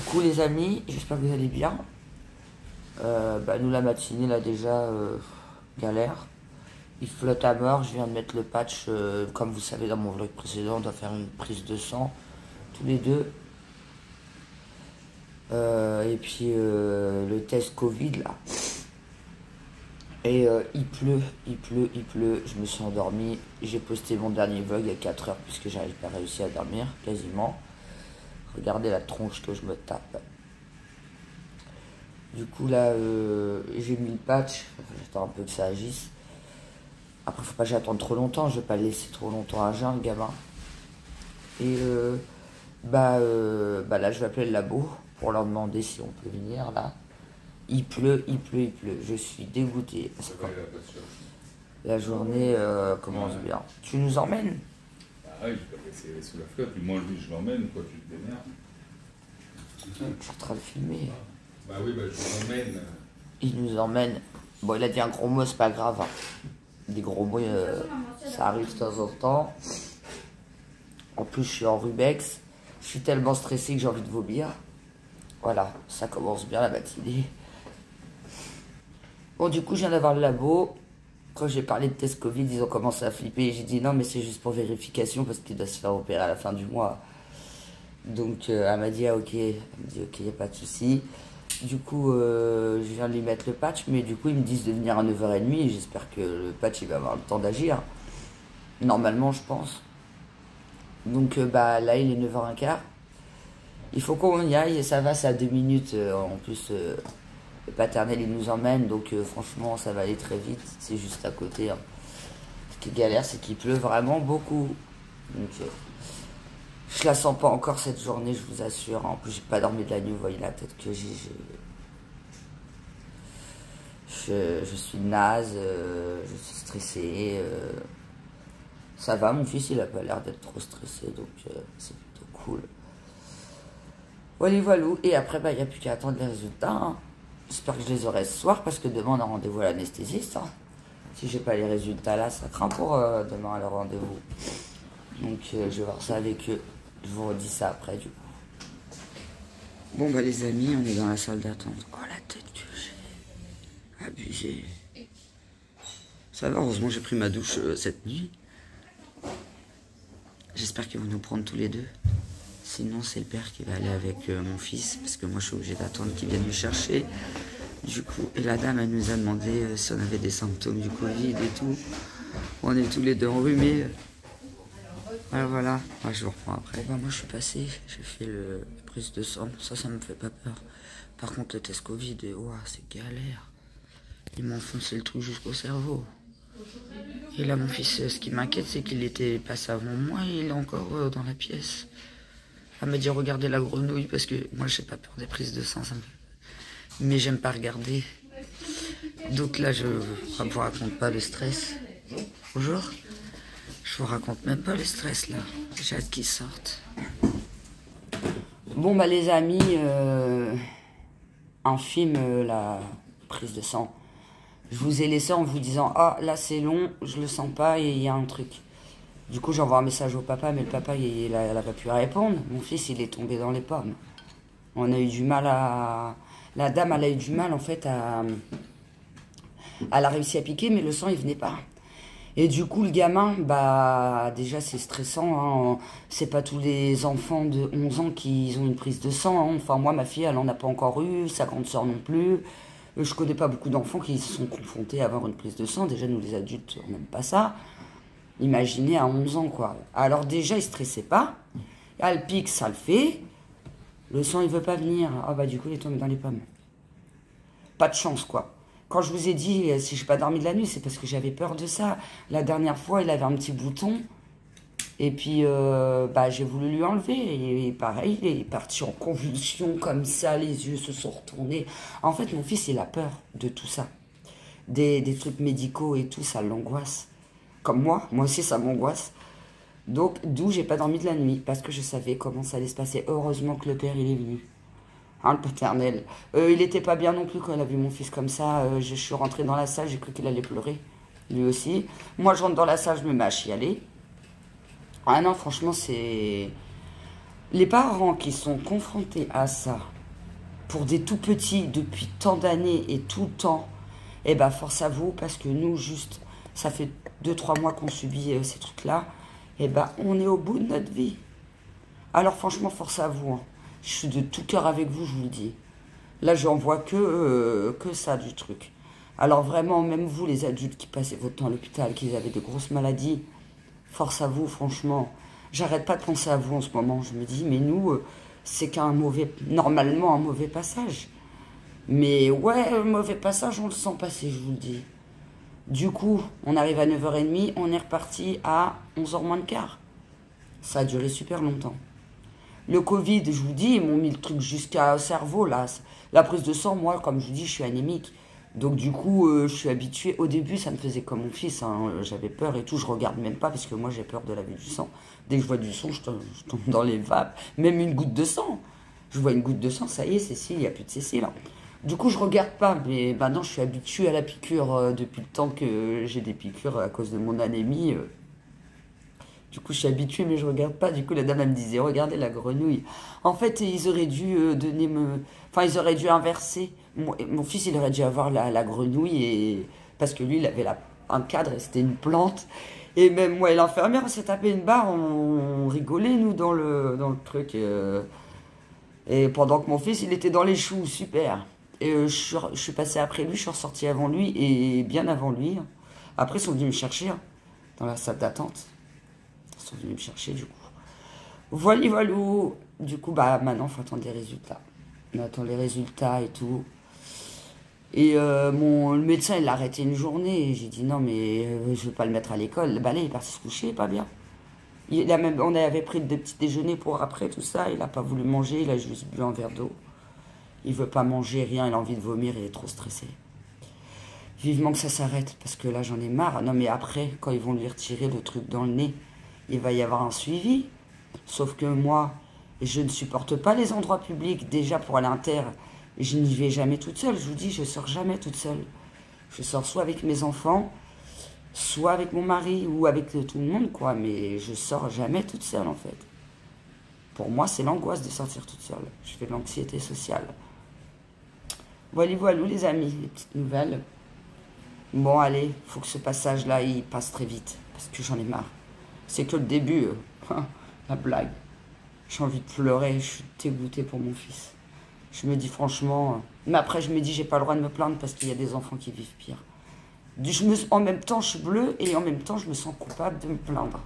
coup les amis, j'espère que vous allez bien. Nous la matinée là déjà, galère. Il flotte à mort, je viens de mettre le patch, comme vous savez dans mon vlog précédent, on doit faire une prise de sang, tous les deux. Et puis le test Covid là. Et il pleut, je me suis endormi, j'ai posté mon dernier vlog il y a 4 heures puisque j'arrive pas réussi à dormir, quasiment. Regardez la tronche que je me tape. Du coup là, j'ai mis le patch, j'attends un peu que ça agisse. Après faut pas que j'attende trop longtemps, je vais pas le laisser trop longtemps à jeun le gamin. Et là je vais appeler le labo pour leur demander si on peut venir là. Il pleut, je suis dégoûté. Parce que la journée commence bien. Tu nous emmènes? Ah oui, c'est sous la flotte, puis moi je l'emmène, quoi, tu te démerdes. Je suis en train de filmer. Bah oui, je l'emmène. Il nous emmène. Bon, il a dit un gros mot, c'est pas grave. Hein. Des gros mots, ça arrive de temps en temps. En plus, je suis en rubex. Je suis tellement stressé que j'ai envie de vomir. Voilà, ça commence bien la matinée. Bon, du coup, je viens d'avoir le labo. Quand j'ai parlé de test Covid, ils ont commencé à flipper. J'ai dit non, mais c'est juste pour vérification parce qu'il doit se faire opérer à la fin du mois. Donc, elle m'a dit ah, ok. Elle me dit ok, il n'y a pas de souci. Du coup, je viens de lui mettre le patch, mais du coup, ils me disent de venir à 9h30. J'espère que le patch, il va avoir le temps d'agir. Normalement, je pense. Donc, là, il est 9h15. Il faut qu'on y aille, et ça va, c'est à 2 minutes. En plus, le paternel, il nous emmène, donc franchement, ça va aller très vite. C'est juste à côté. Hein. Ce qui est galère, c'est qu'il pleut vraiment beaucoup. Donc, je la sens pas encore cette journée, je vous assure. En plus, j'ai pas dormi de la nuit, vous voyez la tête que j'ai. Je suis naze, je suis stressé. Ça va, mon fils, il a pas l'air d'être trop stressé, donc c'est plutôt cool. Voilà. Et après, il n'y a plus qu'à attendre les résultats. Hein. J'espère que je les aurai ce soir, parce que demain, on a rendez-vous à l'anesthésiste. Hein. Si j'ai pas les résultats là, ça craint pour demain à leur rendez-vous. Donc, je vais voir ça avec eux. Je vous redis ça après, du coup. Bon, les amis, on est dans la salle d'attente. Oh, la tête que j'ai. Abusé. Ça va, heureusement, j'ai pris ma douche cette nuit. J'espère qu'ils vont nous prendre tous les deux. Sinon, c'est le père qui va aller avec mon fils, parce que moi, je suis obligé d'attendre qu'il vienne me chercher. Du coup, et la dame, elle nous a demandé si on avait des symptômes du Covid et tout. On est tous les deux enrhumés. Voilà. Je vous reprends après. Moi, je suis passé, j'ai fait la prise de sang. Ça me fait pas peur. Par contre, le test Covid, c'est galère. Ils m'ont foncé le truc jusqu'au cerveau. Et là, mon fils, ce qui m'inquiète, c'est qu'il était passé avant moi et il est encore dans la pièce. Elle m'a dit, regardez la grenouille, parce que moi, j'ai pas peur des prises de sang. Mais j'aime pas regarder. Donc là, je vous raconte pas le stress. Bonjour. Je vous raconte même pas le stress, là. J'ai hâte qu'ils sortent. Bon, les amis, un film, la prise de sang. Je vous ai laissé en vous disant, ah, là, c'est long, je le sens pas et il y a un truc. Du coup, j'envoie un message au papa, mais le papa, elle a pas pu répondre. Mon fils, il est tombé dans les pommes. On a eu du mal à... La dame, elle a eu du mal, en fait, à... Elle a réussi à piquer, mais le sang, il venait pas. Et du coup, le gamin, déjà, c'est stressant. Hein. C'est pas tous les enfants de 11 ans qui ont une prise de sang. Hein. Enfin, moi, ma fille, elle en a pas encore eu. Sa grande sœur non plus. Je connais pas beaucoup d'enfants qui se sont confrontés à avoir une prise de sang. Déjà, nous, les adultes, on n'aime pas ça. Imaginez à 11 ans, quoi. Alors, déjà, il stressait pas. Elle pique, ça le fait. Le sang, il veut pas venir. Du coup, il est tombé dans les pommes. Pas de chance, quoi. Quand je vous ai dit, si j'ai pas dormi de la nuit, c'est parce que j'avais peur de ça. La dernière fois, il avait un petit bouton. Et puis, j'ai voulu lui enlever. Et pareil, il est parti en convulsion comme ça. Les yeux se sont retournés. En fait, mon fils, il a peur de tout ça. Des trucs médicaux et tout, ça l'angoisse. Comme moi aussi, ça m'angoisse. Donc, d'où j'ai pas dormi de la nuit. Parce que je savais comment ça allait se passer. Heureusement que le père, il est venu. Hein, le paternel. Il était pas bien non plus quand il a vu mon fils comme ça. Je suis rentrée dans la salle, j'ai cru qu'il allait pleurer. Lui aussi. Moi, je rentre dans la salle, je me mets à chialer. Ah non, franchement, c'est... Les parents qui sont confrontés à ça, pour des tout petits depuis tant d'années et tout le temps, eh ben force à vous, parce que nous, juste, ça fait 2-3 mois qu'on subit ces trucs-là, eh ben on est au bout de notre vie. Alors franchement, force à vous. Hein. Je suis de tout cœur avec vous, je vous le dis. Là, j'en vois que ça du truc. Alors vraiment, même vous, les adultes qui passez votre temps à l'hôpital, qui avez de grosses maladies, force à vous, franchement. J'arrête pas de penser à vous en ce moment. Je me dis, mais nous, c'est normalement un mauvais passage. Mais ouais, le mauvais passage, on le sent passer, je vous le dis. Du coup, on arrive à 9h30, on est reparti à 11h moins le quart. Ça a duré super longtemps. Le Covid, je vous dis, ils m'ont mis le truc jusqu'au cerveau, là. La prise de sang, moi, comme je vous dis, je suis anémique. Donc du coup, je suis habituée. Au début, ça me faisait comme mon fils. Hein. J'avais peur et tout. Je regarde même pas parce que moi, j'ai peur de la vue du sang. Dès que je vois du sang, je tombe dans les vapes. Même une goutte de sang. Je vois une goutte de sang, ça y est, Cécile, il n'y a plus de Cécile. Hein. Du coup, je regarde pas. Mais maintenant, je suis habituée à la piqûre depuis le temps que j'ai des piqûres à cause de mon anémie. Du coup, je suis habituée, mais je regarde pas. Du coup, la dame, elle me disait, regardez la grenouille. En fait, ils auraient dû Enfin, ils auraient dû inverser. Mon fils, il aurait dû avoir la grenouille, parce que lui, il avait un cadre et c'était une plante. Et même moi et l'infirmière, on s'est tapé une barre, on rigolait, nous, dans le truc. Et pendant que mon fils, il était dans les choux, super. Et je suis passée après lui, je suis ressortie avant lui, et bien avant lui. Après, ils sont venus me chercher dans la salle d'attente. Ils sont venus me chercher, du coup. Voilà, voilà. Du coup, bah, maintenant, il faut attendre les résultats. On attend les résultats et tout. Et le médecin, il l'a arrêté une journée. Et j'ai dit, non, mais je veux pas le mettre à l'école. Bah là, il est parti se coucher, pas bien. On avait pris de petits déjeuners pour après, tout ça. Il a pas voulu manger, il a juste bu un verre d'eau. Il veut pas manger, rien, il a envie de vomir, il est trop stressé. Vivement que ça s'arrête, parce que là, j'en ai marre. Non, mais après, quand ils vont lui retirer le truc dans le nez, il va y avoir un suivi. Sauf que moi, je ne supporte pas les endroits publics. Déjà, pour aller à l'inter, je n'y vais jamais toute seule. Je vous dis, je sors jamais toute seule. Je sors soit avec mes enfants, soit avec mon mari, ou avec tout le monde, quoi. Mais je sors jamais toute seule, en fait. Pour moi, c'est l'angoisse de sortir toute seule. Je fais de l'anxiété sociale. Voilà, voilà, les amis, les petites nouvelles. Bon, allez, faut que ce passage-là, il passe très vite, parce que j'en ai marre. C'est que le début, la blague. J'ai envie de pleurer, je suis dégoûtée pour mon fils. Je me dis franchement... Mais après, je me dis, j'ai pas le droit de me plaindre parce qu'il y a des enfants qui vivent pire. En même temps, je suis bleue et en même temps, je me sens coupable de me plaindre.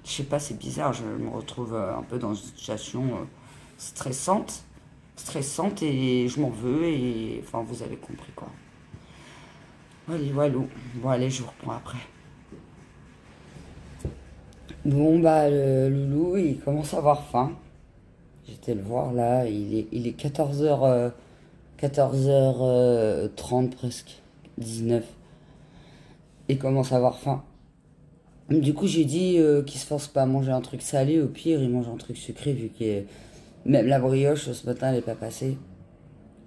Je sais pas, c'est bizarre, je me retrouve un peu dans une situation stressante et je m'en veux et... Enfin, vous avez compris, quoi. Allez, voilà. Bon, allez, je vous reprends après. Bon, bah, le loulou, il commence à avoir faim. J'étais le voir, là, il est 14h30 presque, 19. Il commence à avoir faim. Du coup, j'ai dit qu'il se force pas à manger un truc salé. Au pire, il mange un truc sucré, vu que même la brioche, ce matin, elle n'est pas passée.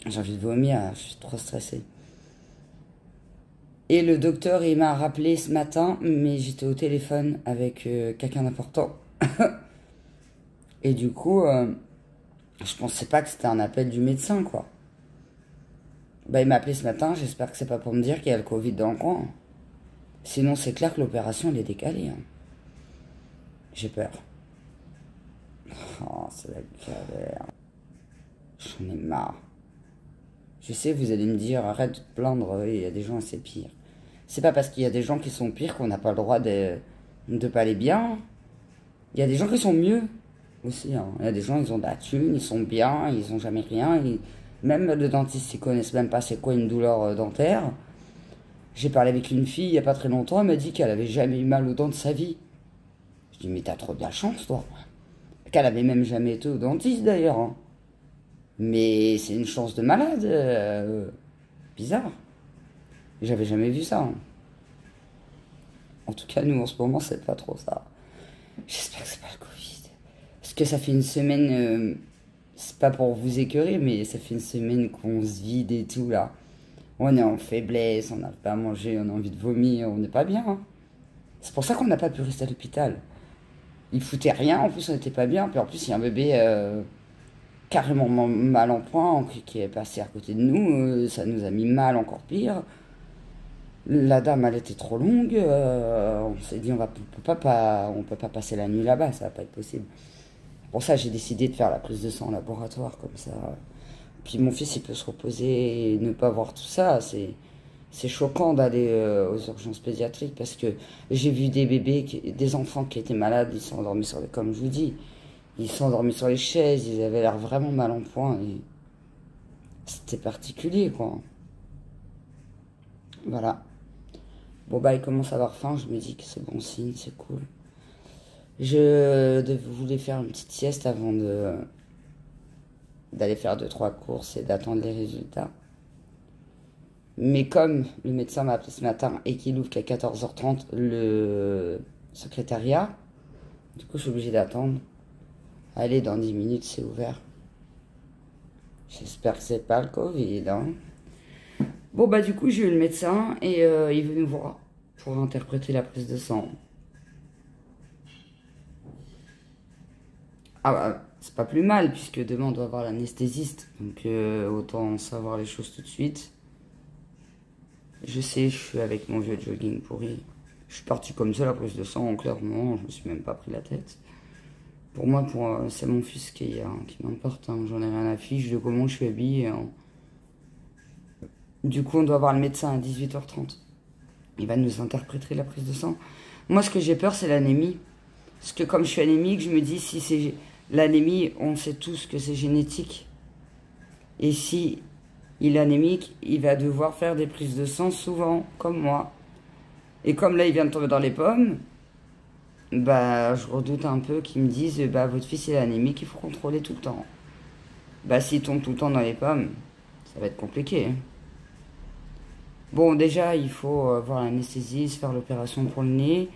J'ai envie de vomir, je suis trop stressée. Et le docteur, il m'a rappelé ce matin, mais j'étais au téléphone avec quelqu'un d'important. Et du coup, je pensais pas que c'était un appel du médecin, quoi. Bah, il m'a appelé ce matin, j'espère que c'est pas pour me dire qu'il y a le Covid dans le coin. Sinon, c'est clair que l'opération, elle est décalée. Hein. J'ai peur. Oh, c'est la galère. J'en ai marre. Je sais, vous allez me dire, arrête de te plaindre, il y a des gens assez pires. C'est pas parce qu'il y a des gens qui sont pires qu'on n'a pas le droit de pas aller bien. Il y a des gens qui sont mieux aussi. Hein. Il y a des gens, ils ont de la thune, ils sont bien, ils ont jamais rien. Même le dentiste, ils connaissent même pas c'est quoi une douleur dentaire. J'ai parlé avec une fille il y a pas très longtemps, elle m'a dit qu'elle avait jamais eu mal aux dents de sa vie. Je dis, mais t'as trop de la chance, toi. Qu'elle avait même jamais été au dentiste, d'ailleurs. Hein. Mais c'est une chance de malade. Bizarre. J'avais jamais vu ça. Hein. En tout cas, nous, en ce moment, c'est pas trop ça. J'espère que c'est pas le Covid. Parce que ça fait une semaine... c'est pas pour vous écœurer, mais ça fait une semaine qu'on se vide et tout, là. On est en faiblesse, on n'arrive pas à manger, on a envie de vomir, on n'est pas bien. Hein. C'est pour ça qu'on n'a pas pu rester à l'hôpital. Ils foutaient rien, en plus on n'était pas bien. Puis en plus, il y a un bébé carrément mal en point, qui est passé à côté de nous. Ça nous a mis mal, encore pire. La dame, elle était trop longue. On s'est dit, on peut pas passer la nuit là-bas, ça va pas être possible. Pour ça, j'ai décidé de faire la prise de sang en laboratoire, comme ça. Puis mon fils, il peut se reposer et ne pas voir tout ça. C'est choquant d'aller aux urgences pédiatriques parce que j'ai vu des bébés, des enfants qui étaient malades, ils sont endormis comme je vous dis, ils sont endormis sur les chaises, ils avaient l'air vraiment mal en point. Et c'était particulier, quoi. Voilà. Bon, bah, il commence à avoir faim, je me dis que c'est bon signe, c'est cool. Je voulais faire une petite sieste avant d'aller faire 2-3 courses et d'attendre les résultats. Mais comme le médecin m'a appelé ce matin et qu'il ouvre qu'à 14h30 le secrétariat, du coup je suis obligée d'attendre. Allez, dans 10 minutes c'est ouvert. J'espère que c'est pas le Covid, hein. Bon bah du coup j'ai eu le médecin et il veut nous voir pour interpréter la prise de sang. Ah bah c'est pas plus mal puisque demain on doit voir l'anesthésiste. Donc autant savoir les choses tout de suite. Je sais, je suis avec mon vieux jogging pourri. Je suis parti comme ça, la prise de sang, clairement, je me suis même pas pris la tête. Pour moi, c'est mon fils qui m'importe, hein. J'en ai rien à fiche de comment je suis habillée, hein. Du coup, on doit voir le médecin à 18h30. Il va nous interpréter la prise de sang. Moi, ce que j'ai peur, c'est l'anémie. Parce que comme je suis anémique, je me dis, si c'est l'anémie, on sait tous que c'est génétique. Et si il est anémique, il va devoir faire des prises de sang souvent, comme moi. Et comme là, il vient de tomber dans les pommes, bah, je redoute un peu qu'ils me disent, bah, votre fils est anémique, il faut contrôler tout le temps. Bah, s'il tombe tout le temps dans les pommes, ça va être compliqué, hein. Bon, déjà, il faut voir l'anesthésiste, faire l'opération pour le nez.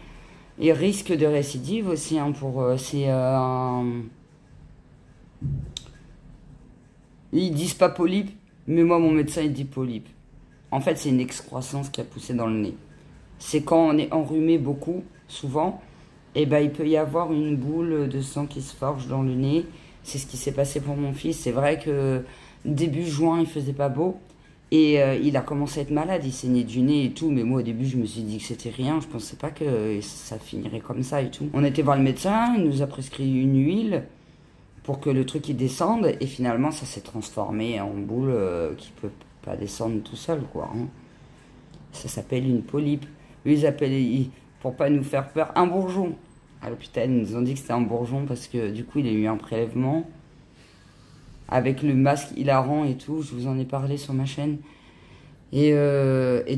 Et risque de récidive aussi, hein, Ils disent pas polype, mais moi, mon médecin, il dit polype. En fait, c'est une excroissance qui a poussé dans le nez. C'est quand on est enrhumé beaucoup, souvent, et ben, il peut y avoir une boule de sang qui se forge dans le nez. C'est ce qui s'est passé pour mon fils. C'est vrai que début juin, il faisait pas beau. Et il a commencé à être malade, il saignait du nez et tout. Mais moi, au début, je me suis dit que c'était rien. Je pensais pas que ça finirait comme ça et tout. On était voir le médecin, il nous a prescrit une huile pour que le truc il descende. Et finalement, ça s'est transformé en boule qui peut pas descendre tout seul, quoi, hein. Ça s'appelle une polype. Eux, ils appellent, pour pas nous faire peur, un bourgeon. À l'hôpital, ils nous ont dit que c'était un bourgeon parce que du coup, il a eu un prélèvement. Avec le masque hilarant et tout, je vous en ai parlé sur ma chaîne. Et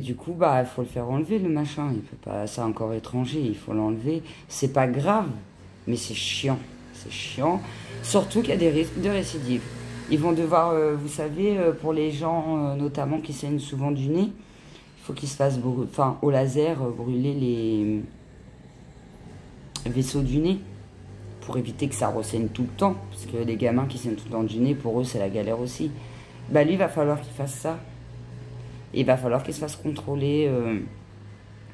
du coup, bah, il faut le faire enlever, le machin. Il peut pas, c'est encore étranger, il faut l'enlever. C'est pas grave, mais c'est chiant. C'est chiant. Surtout qu'il y a des risques de récidive. Ils vont devoir, vous savez, pour les gens notamment qui saignent souvent du nez, il faut qu'ils se fassent au laser brûler les vaisseaux du nez. Pour éviter que ça ressaigne tout le temps, parce que les gamins qui saignent tout le temps du nez, pour eux c'est la galère aussi. Bah lui, il va falloir qu'il fasse ça. Et il va falloir qu'il se fasse contrôler,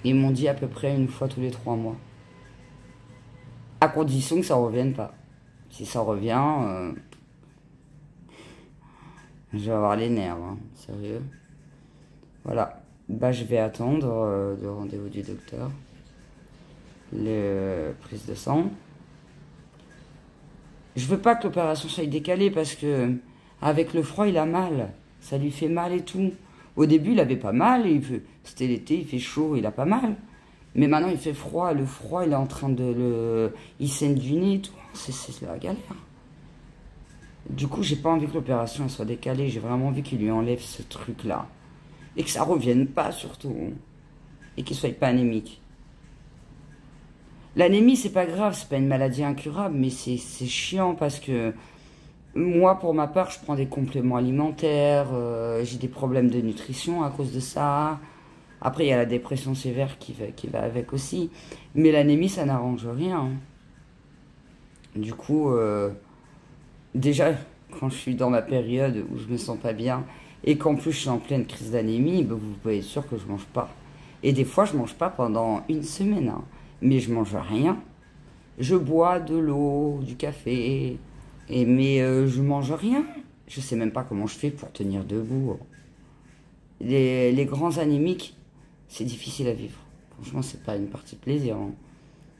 ils m'ont dit à peu près une fois tous les 3 mois. À condition que ça ne revienne pas. Si ça revient, je vais avoir les nerfs, hein, sérieux. Voilà, bah je vais attendre le rendez-vous du docteur, le prise de sang. Je veux pas que l'opération soit décalée parce que avec le froid, il a mal. Ça lui fait mal et tout. Au début, il avait pas mal. C'était l'été, il fait chaud, il a pas mal. Mais maintenant, il fait froid. Le froid, il est en train il saigne du nez et tout. C'est la galère. Du coup, j'ai pas envie que l'opération soit décalée. J'ai vraiment envie qu'il lui enlève ce truc-là. Et que ça revienne pas, surtout. Et qu'il soit pas anémique. L'anémie, c'est pas grave, c'est pas une maladie incurable, mais c'est chiant parce que moi, pour ma part, je prends des compléments alimentaires, j'ai des problèmes de nutrition à cause de ça. Après, il y a la dépression sévère qui va avec aussi. Mais l'anémie, ça n'arrange rien. Du coup, déjà, quand je suis dans ma période où je me sens pas bien, et qu'en plus je suis en pleine crise d'anémie, ben, vous pouvez être sûr que je mange pas. Et des fois, je mange pas pendant une semaine, hein. Mais je mange rien. Je bois de l'eau, du café, Mais je mange rien. Je sais même pas comment je fais pour tenir debout. Les grands anémiques, c'est difficile à vivre. Franchement, c'est pas une partie de plaisir. Hein.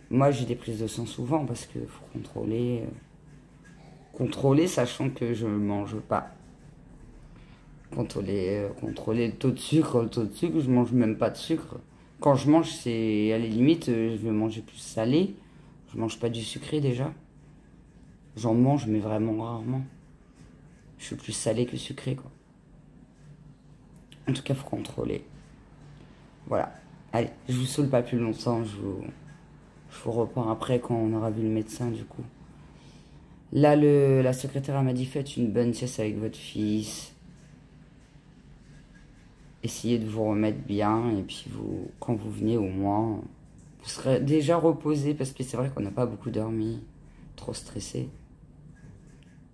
Moi, j'ai des prises de sang souvent parce qu'il faut contrôler. Contrôler, sachant que je ne mange pas. Contrôler le taux de sucre. Le taux de sucre, je mange même pas de sucre. Quand je mange, c'est à la limite, je vais manger plus salé. Je mange pas du sucré déjà. J'en mange, mais vraiment rarement. Je suis plus salé que sucré, quoi. En tout cas, faut contrôler. Voilà. Allez, je vous saoule pas plus longtemps. Je vous reprends après quand on aura vu le médecin, du coup. Là, la secrétaire m'a dit, faites une bonne sieste avec votre fils. Essayez de vous remettre bien. Et puis, quand vous venez, au moins, vous serez déjà reposé. Parce que c'est vrai qu'on n'a pas beaucoup dormi. Trop stressé.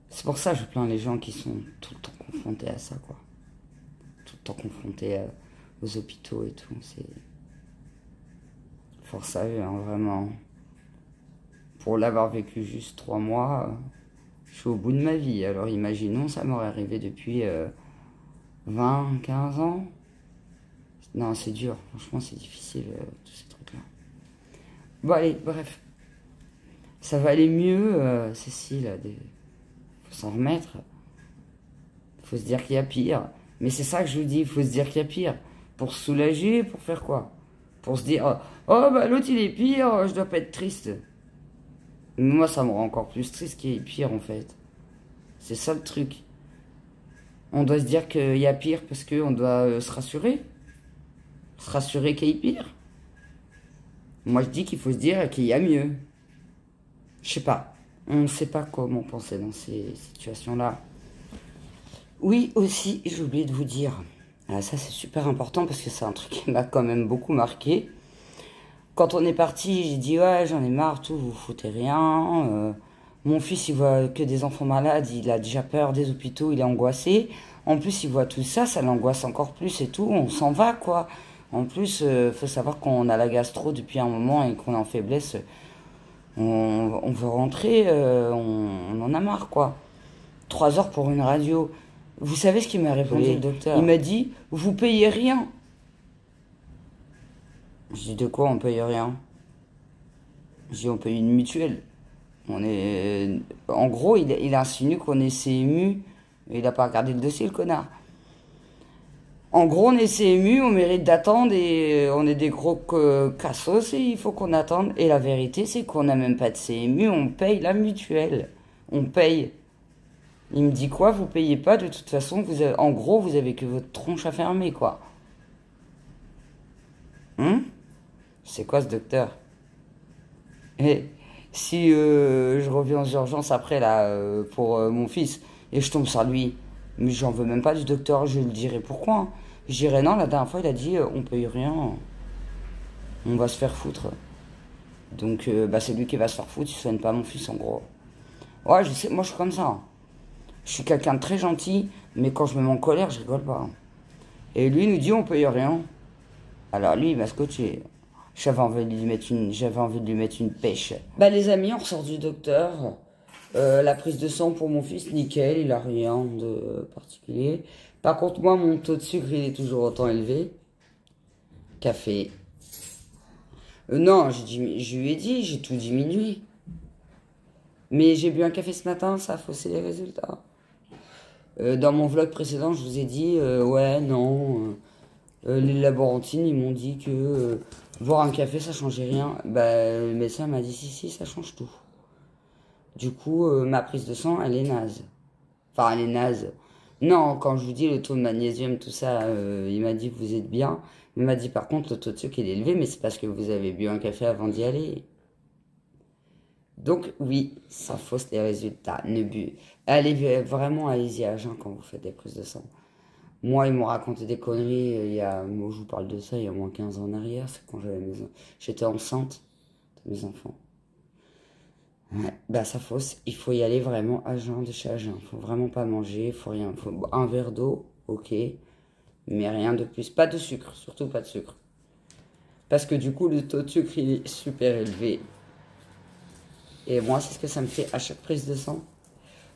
C'est pour ça que je plains les gens qui sont tout le temps confrontés à ça, quoi. Tout le temps confrontés aux hôpitaux et tout. C'est forçage, hein, vraiment. Pour l'avoir vécu juste 3 mois, je suis au bout de ma vie. Alors imaginons, ça m'aurait arrivé depuis 20, 15 ans. Non, c'est dur. Franchement, c'est difficile, tous ces trucs-là. Bon, allez, bref. Ça va aller mieux, Cécile. Faut s'en remettre. Faut se dire qu'il y a pire. Mais c'est ça que je vous dis, il faut se dire qu'il y a pire. Pour se soulager, pour faire quoi? Pour se dire, oh bah l'autre il est pire, je dois pas être triste. Mais moi ça me rend encore plus triste qu'il y ait pire en fait. C'est ça le truc. On doit se dire qu'il y a pire parce qu'on doit se rassurer. Se rassurer qu'il y ait pire. Moi je dis qu'il faut se dire qu'il y a mieux. Je sais pas. On ne sait pas comment penser dans ces situations-là. Oui, aussi, j'ai oublié de vous dire. Ça, c'est super important parce que c'est un truc qui m'a quand même beaucoup marqué. Quand on est parti, j'ai dit, ouais, j'en ai marre, tout, vous foutez rien. Mon fils, il voit que des enfants malades, il a déjà peur des hôpitaux, il est angoissé. En plus, il voit tout ça, ça l'angoisse encore plus et tout. On s'en va, quoi. En plus, faut savoir qu'on a la gastro depuis un moment et qu'on est en faiblesse. On veut rentrer, on en a marre, quoi. 3 heures pour une radio. Vous savez ce qu'il m'a répondu, le docteur? Il m'a dit, vous payez rien. Je dis, de quoi on paye rien? Je dis, on paye une mutuelle. En gros, il insinue qu'on est CMU. Il n'a pas regardé le dossier, le connard. En gros, on est CMU, on mérite d'attendre et on est des gros cassos et il faut qu'on attende. Et la vérité, c'est qu'on n'a même pas de CMU, on paye la mutuelle. On paye. Il me dit quoi? Vous payez pas, de toute façon, en gros, vous avez que votre tronche à fermer, quoi. C'est quoi ce docteur? Et si je reviens aux urgences après, là, pour mon fils, et je tombe sur lui, mais j'en veux même pas du docteur, je lui dirai pourquoi. Hein. Je dirais non, la dernière fois, il a dit, on paye rien, on va se faire foutre. Donc, c'est lui qui va se faire foutre, il soigne pas mon fils, en gros. Ouais, je sais, moi, je suis comme ça. Hein. Je suis quelqu'un de très gentil, mais quand je me mets en colère, je rigole pas. Et lui, il nous dit, on paye rien. Alors lui, il m'a scotché. J'avais envie de lui mettre une pêche. Les amis, on ressort du docteur. La prise de sang pour mon fils, nickel, il a rien de particulier. Par contre, moi, mon taux de sucre, il est toujours autant élevé. Café. Non, je lui ai dit, j'ai tout diminué. Mais j'ai bu un café ce matin, ça a faussé les résultats. Dans mon vlog précédent, je vous ai dit, ouais, non, les laborantines, ils m'ont dit que boire un café, ça changeait rien. Le médecin m'a dit, si, ça change tout. Du coup, ma prise de sang, elle est naze. Enfin, elle est naze. Non, quand je vous dis le taux de magnésium, tout ça, il m'a dit, vous êtes bien. Il m'a dit, par contre, le taux de sucre, il est élevé, mais c'est parce que vous avez bu un café avant d'y aller. Donc oui, ça fausse les résultats. Allez vraiment, allez-y à jeun quand vous faites des prises de sang. Moi, ils m'ont raconté des conneries, moi je vous parle de ça il y a au moins 15 ans en arrière, c'est quand j'étais enceinte de mes enfants. Ouais, ça fausse, il faut y aller vraiment à jeun de chez à jeun. Faut vraiment pas manger, faut rien, faut un verre d'eau, ok, mais rien de plus. Pas de sucre, surtout pas de sucre. Parce que du coup, le taux de sucre, il est super élevé. Et moi, c'est ce que ça me fait à chaque prise de sang.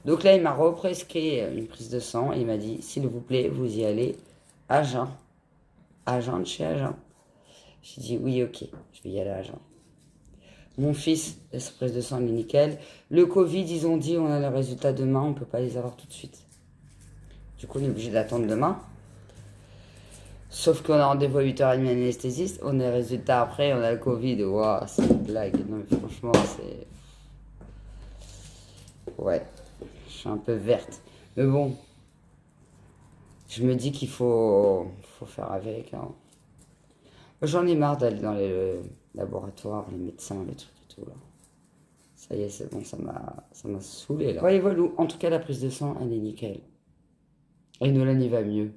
Donc là, il m'a represcrit une prise de sang et il m'a dit, s'il vous plaît, vous y allez à Agen. Agen, de chez Agen. J'ai dit, oui, ok, je vais y aller à Agen. Mon fils, sa prise de sang, il est nickel. Le Covid, ils ont dit, on a les résultats demain, on ne peut pas les avoir tout de suite. Du coup, on est obligé d'attendre demain. Sauf qu'on a rendez-vous à 8h30 à l'anesthésiste. On a les résultats après, on a le Covid. Waouh, c'est une blague. Non, mais franchement, c'est... Ouais, je suis un peu verte. Mais bon, je me dis qu'il faut faire avec. Hein. J'en ai marre d'aller dans les laboratoires, les médecins, les trucs et tout là. Ça y est, c'est bon, ça m'a saoulé là. Ouais, voilà, en tout cas, la prise de sang, elle est nickel. Et Nolan, il va mieux.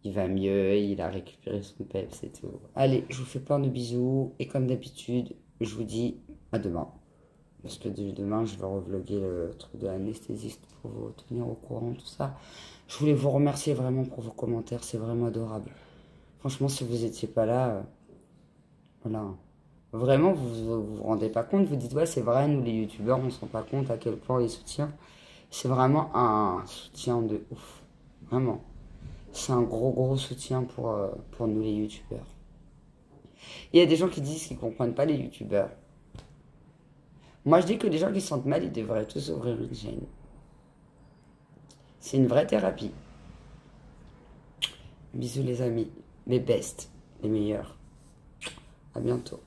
Il va mieux, il a récupéré son peps et tout. Allez, je vous fais plein de bisous. Et comme d'habitude, je vous dis à demain. Parce que demain, je vais revloguer le truc de l'anesthésiste pour vous tenir au courant, tout ça. Je voulais vous remercier vraiment pour vos commentaires, c'est vraiment adorable. Franchement, si vous n'étiez pas là, voilà. Vraiment, vous rendez pas compte, vous dites, ouais, c'est vrai, nous les youtubeurs, on ne se rend pas compte à quel point les soutiens. C'est vraiment un soutien de ouf. Vraiment. C'est un gros soutien pour nous les youtubeurs. Il y a des gens qui disent qu'ils ne comprennent pas les youtubeurs. Moi, je dis que les gens qui se sentent mal, ils devraient tous ouvrir une chaîne. C'est une vraie thérapie. Bisous les amis, les best, les meilleurs. À bientôt.